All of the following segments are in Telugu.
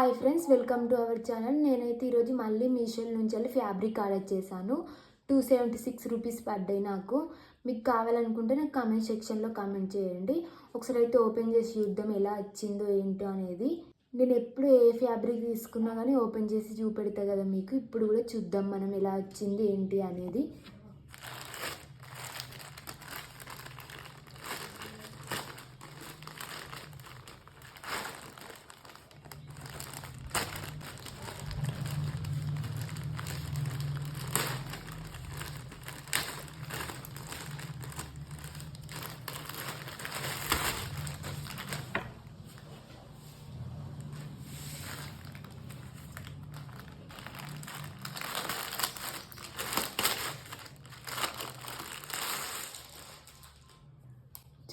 Hi friends, welcome to our channel. నేనైతే ఈరోజు మళ్ళీ మీషో నుంచి ఫ్యాబ్రిక్ ఆర్డర్ చేశాను. 276 రూపీస్ పడ్డాయి నాకు. మీకు కావాలనుకుంటే నాకు కామెంట్ సెక్షన్లో కామెంట్ చేయండి. ఒకసారి అయితే ఓపెన్ చేసి చూద్దాం ఎలా వచ్చిందో ఏంటో అనేది. నేను ఎప్పుడు ఏ ఫ్యాబ్రిక్ తీసుకున్నా కానీ ఓపెన్ చేసి చూపెడతా కదా మీకు. ఇప్పుడు కూడా చూద్దాం మనం ఎలా వచ్చింది ఏంటి అనేది.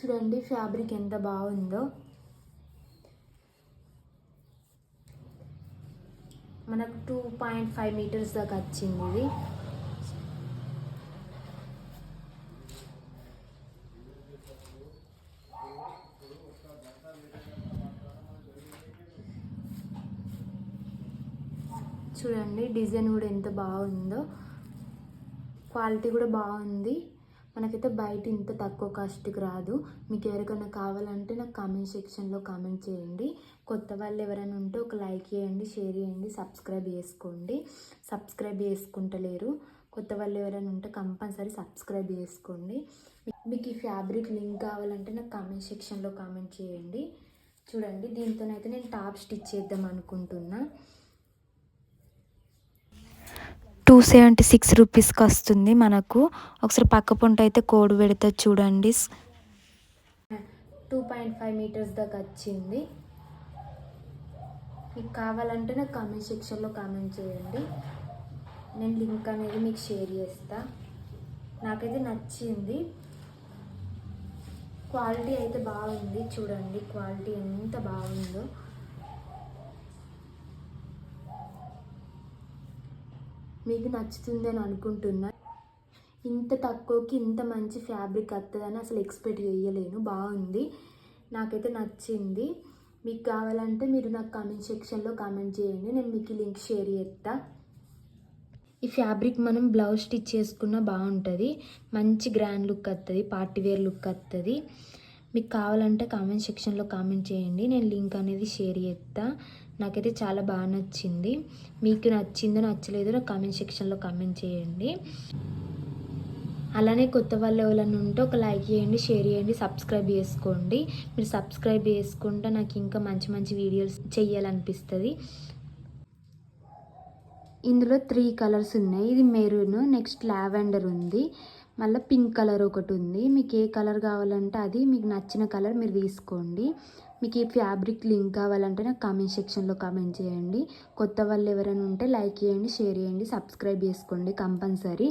చూడండి ఫ్యాబ్రిక్ ఎంత బాగుందో. మనకు 2.5 మీటర్స్ దాకా వచ్చింది ఇది. చూడండి డిజైన్ కూడా ఎంత బాగుందో, క్వాలిటీ కూడా బాగుంది. మనకైతే బయట ఇంత తక్కువ కాస్ట్కి రాదు. మీకు ఎవరికైనా కావాలంటే నాకు కామెంట్ సెక్షన్లో కామెంట్ చేయండి. కొత్త వాళ్ళు ఎవరైనా ఉంటే ఒక లైక్ చేయండి, షేర్ చేయండి, సబ్స్క్రైబ్ చేసుకోండి. సబ్స్క్రైబ్ చేసుకుంటలేరు. కొత్త వాళ్ళు ఎవరైనా ఉంటే కంపల్సరీ సబ్స్క్రైబ్ చేసుకోండి. మీకు ఈ ఫ్యాబ్రిక్ లింక్ కావాలంటే నాకు కామెంట్ సెక్షన్లో కామెంట్ చేయండి. చూడండి దీంతోనైతే నేను టాప్ స్టిచ్ చేద్దాం అనుకుంటున్నా. 276 రూపీస్కి వస్తుంది మనకు. ఒకసారి పక్క పొంట అయితే కోడ్ పెడితే చూడండి. 2.5 మీటర్స్ దాకా వచ్చింది. మీకు కావాలంటే నాకు కామెంట్ సెక్షన్లో కామెంట్ చేయండి. నేను లింక్ అనేది మీకు షేర్ చేస్తా. నాకైతే నచ్చింది. క్వాలిటీ అయితే బాగుంది. చూడండి క్వాలిటీ ఎంత బాగుందో. మీకు నచ్చుతుందని అనుకుంటున్నా. ఇంత తక్కువకి ఇంత మంచి ఫ్యాబ్రిక్ వస్తుందని అసలు ఎక్స్పెక్ట్ చేయలేను. బాగుంది, నాకైతే నచ్చింది. మీకు కావాలంటే మీరు నాకు కామెంట్ సెక్షన్లో కామెంట్ చేయండి. నేను మీకు లింక్ షేర్ చేస్తా. ఈ ఫ్యాబ్రిక్ మనం బ్లౌజ్ స్టిచ్ చేసుకున్నా బాగుంటుంది. మంచి గ్రాండ్ లుక్ వస్తుంది, పార్టీవేర్ లుక్ వస్తుంది. మీకు కావాలంటే కామెంట్ సెక్షన్లో కామెంట్ చేయండి. నేను లింక్ అనేది షేర్ చేస్తా. నాకైతే చాలా బాగా నచ్చింది. మీకు నచ్చిందో నచ్చలేదో నాకు కామెంట్ సెక్షన్లో కామెంట్ చేయండి. అలానే కొత్త వాళ్ళు ఎవరైనా ఉంటే ఒక లైక్ చేయండి, షేర్ చేయండి, సబ్స్క్రైబ్ చేసుకోండి. మీరు సబ్స్క్రైబ్ చేసుకుంటే నాకు ఇంకా మంచి మంచి వీడియోస్ చేయాలనిపిస్తుంది. ఇందులో 3 కలర్స్ ఉన్నాయి. ఇది మెరూన్, నెక్స్ట్ లావెండర్ ఉంది, మళ్ళీ పింక్ కలర్ ఒకటి ఉంది. మీకు ఏ కలర్ కావాలంటే అది మీకు నచ్చిన కలర్ మీరు తీసుకోండి. మీకు ఈ ఫ్యాబ్రిక్ లింక్ కావాలంటే నాకు కామెంట్ సెక్షన్లో కామెంట్ చేయండి. కొత్త వాళ్ళు ఎవరైనా ఉంటే లైక్ చేయండి, షేర్ చేయండి, సబ్స్క్రైబ్ చేసుకోండి కంపల్సరీ.